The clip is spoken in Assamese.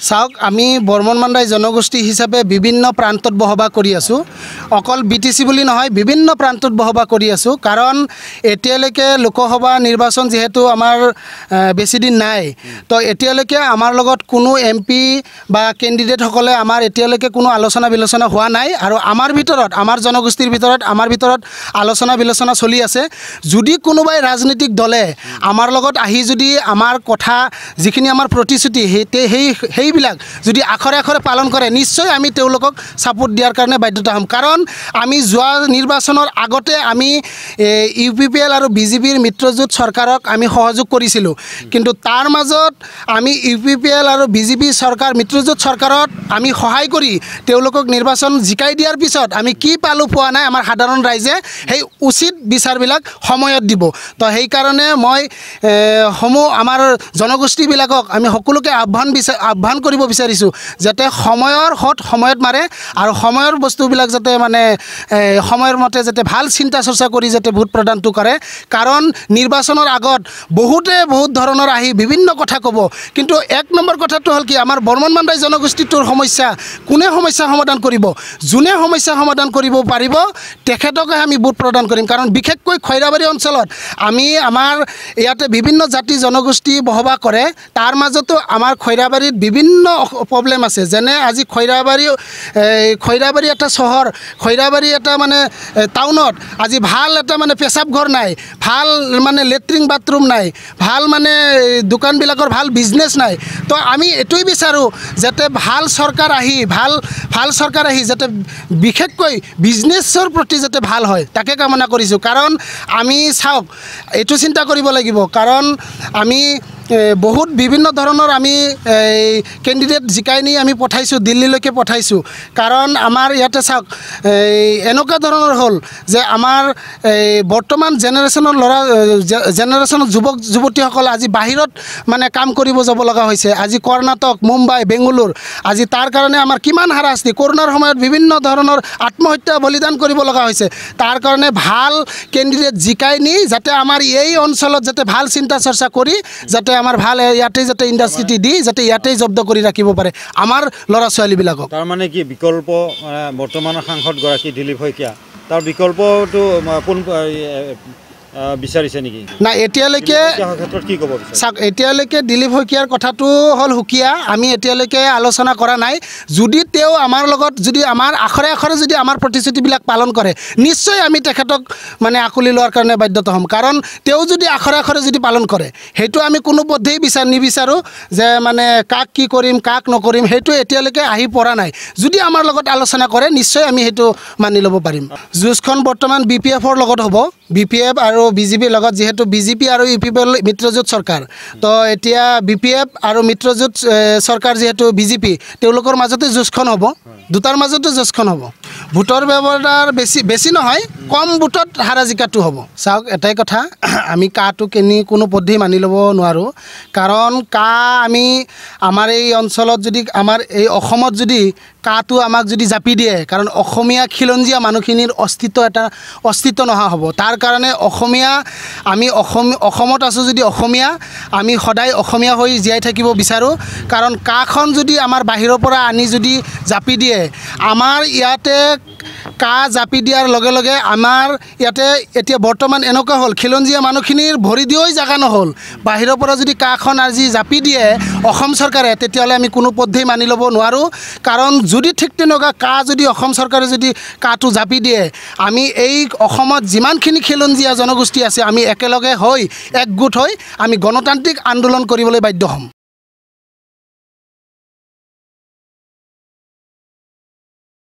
চাওক আমি বৰ্মন মাণ্ডাই জনগোষ্ঠী হিচাপে বিভিন্ন প্ৰান্তত বসবাস কৰি আছোঁ। অকল BTC বুলি নহয়, বিভিন্ন প্ৰান্তত বসবাস কৰি আছোঁ। কাৰণ এতিয়ালৈকে লোকসভা নিৰ্বাচন যিহেতু আমাৰ বেছি দিন নাই, তো এতিয়ালৈকে আমাৰ লগত কোনো MP বা কেণ্ডিডেটসকলে আমাৰ এতিয়ালৈকে কোনো আলোচনা বিলোচনা হোৱা নাই। আৰু আমাৰ ভিতৰত, আমাৰ জনগোষ্ঠীৰ ভিতৰত, আমাৰ ভিতৰত আলোচনা বিলোচনা চলি আছে। যদি কোনোবাই ৰাজনৈতিক দলে আমাৰ লগত আহি যদি আমাৰ কথা যিখিনি আমাৰ প্ৰতিশ্ৰুতি সেইবিলাক যদি আখৰে আখৰে পালন কৰে, নিশ্চয় আমি তেওঁলোকক ছাপোৰ্ট দিয়াৰ কাৰণে বাধ্যতা হ'ম। কাৰণ আমি যোৱা নিৰ্বাচনৰ আগতে আমি UPPL আৰু BJPৰ মিত্ৰজোঁট চৰকাৰক আমি সহযোগ কৰিছিলোঁ। কিন্তু তাৰ মাজত আমি UPPL আৰু BJP চৰকাৰ মিত্ৰজোঁট চৰকাৰত আমি সহায় কৰি তেওঁলোকক নিৰ্বাচন জিকাই দিয়াৰ পিছত আমি কি পালোঁ পোৱা নাই, আমাৰ সাধাৰণ ৰাইজে সেই উচিত বিচাৰবিলাক সময়ত দিব। তো সেইকাৰণে মই আমাৰ জনগোষ্ঠীবিলাকক আমি সকলোকে আহ্বান কৰিব বিচাৰিছোঁ যাতে সময়ৰ হত সময়ত মাৰে আৰু সময়ৰ বস্তুবিলাক যাতে মানে সময়ৰ মতে যাতে ভাল চিন্তা চৰ্চা কৰি যাতে ভোট প্ৰদানটো কৰে। কাৰণ নিৰ্বাচনৰ আগত বহুত ধৰণৰ আহি বিভিন্ন কথা ক'ব, কিন্তু এক নম্বৰ কথাটো হ'ল কি, আমাৰ বৰ্মন মাণ্ডাই জনগোষ্ঠীটোৰ সমস্যা কোনে সমস্যা সমাধান কৰিব? যোনে সমস্যা সমাধান কৰিব পাৰিব তেখেতকে আমি ভোট প্ৰদান কৰিম। কাৰণ বিশেষকৈ খৈৰাবাৰী অঞ্চলত আমাৰ ইয়াতে বিভিন্ন জাতি জনগোষ্ঠী বসবাস কৰে, তাৰ মাজতো আমাৰ খৈৰাবাৰীত বিভিন্ন প্ৰব্লেম আছে। যেনে আজি খৈৰাবাৰী এটা চহৰ, খৈৰাবাৰী এটা মানে টাউনত আজি ভাল এটা মানে পেচাব ঘৰ নাই, ভাল মানে লেট্ৰিন বাথৰুম নাই, ভাল মানে দোকানবিলাকৰ ভাল বিজনেছ নাই। তো আমি এইটোৱে বিচাৰোঁ যাতে ভাল চৰকাৰ আহি যাতে বিশেষকৈ বিজনেছৰ প্ৰতি যাতে ভাল হয়, তাকে কামনা কৰিছোঁ। কাৰণ আমি চাওক, এইটো চিন্তা কৰিব লাগিব, কাৰণ আমি বহুত বিভিন্ন ধৰণৰ আমি কেণ্ডিডেট জিকাই নি আমি পঠাইছোঁ, দিল্লীলৈকে পঠাইছোঁ। কাৰণ আমাৰ ইয়াতে চাওক এনেকুৱা ধৰণৰ হ'ল যে আমাৰ বৰ্তমান জেনেৰেশ্যনৰ যুৱক যুৱতীসকল আজি বাহিৰত মানে কাম কৰিব যাব লগা হৈছে। আজি কৰ্ণাটক, মুম্বাই, বেংগালুৰু, আজি তাৰ কাৰণে আমাৰ কিমান হাৰাশাস্তি, কৰোণাৰ সময়ত বিভিন্ন ধৰণৰ আত্মহত্যা বলিদান কৰিব লগা হৈছে। তাৰ কাৰণে ভাল কেণ্ডিডেট জিকাই নি যাতে আমাৰ এই অঞ্চলত যাতে ভাল চিন্তা চৰ্চা কৰি যাতে আমাৰ ভাল ইয়াতে যাতে ইণ্ডাষ্ট্ৰিটি দি যাতে ইয়াতেই জব্দ কৰি ৰাখিব পাৰে আমাৰ ল'ৰা ছোৱালীবিলাকক। তাৰমানে কি বিকল্প বৰ্তমানৰ সাংসদগৰাকী দিলীপ শইকীয়া, তাৰ বিকল্পটো কোন বিচাৰিছে নেকি? নাই, এতিয়ালৈকে ক্ষেত্ৰত কি ক'ব চাওক, এতিয়ালৈকে দিলীপ শইকীয়াৰ কথাটো হ'ল সুকীয়া, আমি এতিয়ালৈকে আলোচনা কৰা নাই। যদি তেওঁ আমাৰ লগত যদি আমাৰ আখৰে আখৰে যদি আমাৰ প্ৰতিশ্ৰুতিবিলাক পালন কৰে, নিশ্চয় আমি তেখেতক মানে আঁকোৱালি লোৱাৰ কাৰণে বাধ্যতা হ'ম। কাৰণ তেওঁ যদি আখৰে আখৰে যদি পালন কৰে, সেইটো আমি কোনো পধ্যেই নিবিচাৰোঁ যে মানে কাক কি কৰিম কাক নকৰিম, সেইটো এতিয়ালৈকে আহি পৰা নাই। যদি আমাৰ লগত আলোচনা কৰে, নিশ্চয় আমি সেইটো মানি ল'ব পাৰিম। যুঁজখন বৰ্তমান BPFৰ লগত হ'ব, BPF আৰু BJPৰ লগত, যিহেতু BJP আৰু UPPL মিত্ৰজোঁট চৰকাৰ। তো এতিয়া BPF আৰু মিত্ৰজোঁট চৰকাৰ যিহেতু BJP, তেওঁলোকৰ মাজতে যুঁজখন হ'ব, দুটাৰ মাজতে যুঁজখন হ'ব। ভোটৰ ব্যৱহাৰ বেছি নহয়, কম ভোটত হাৰা জিকাটো হ'ব। চাওক, এটাই কথা, আমি কাটো কোনো পদ্ধতি মানি ল'ব নোৱাৰোঁ। কাৰণ আমাৰ এই অঞ্চলত যদি আমাৰ এই অসমত যদি কাটো আমাক যদি জাপি দিয়ে, কাৰণ অসমীয়া খিলঞ্জীয়া মানুহখিনিৰ অস্তিত্ব নোহোৱা হ'ব। তাৰ কাৰণে আমি অসমত আছোঁ যদি অসমীয়া, আমি সদায় অসমীয়া হৈ জীয়াই থাকিব বিচাৰোঁ। কাৰণ কাখন যদি আমাৰ বাহিৰৰ পৰা আনি যদি জাপি দিয়ে, আমাৰ ইয়াতে জাপি দিয়াৰ লগে লগে আমাৰ ইয়াতে এতিয়া বৰ্তমান এনেকুৱা হ'ল, খিলঞ্জীয়া মানুহখিনিৰ ভৰি দিয়েই জাগা নহ'ল। বাহিৰৰ পৰা যদি কাখন আজি জাপি দিয়ে অসম চৰকাৰে, তেতিয়াহ'লে আমি কোনো পদ্ধতি মানি ল'ব নোৱাৰোঁ। কাৰণ যদি ঠিক তেনেকুৱা যদি অসম চৰকাৰে যদি কাটো জাপি দিয়ে, আমি এই অসমত যিমানখিনি খিলঞ্জীয়া জনগোষ্ঠী আছে, আমি একেলগে হৈ একগোট হৈ আমি গণতান্ত্ৰিক আন্দোলন কৰিবলৈ বাধ্য হ'ম।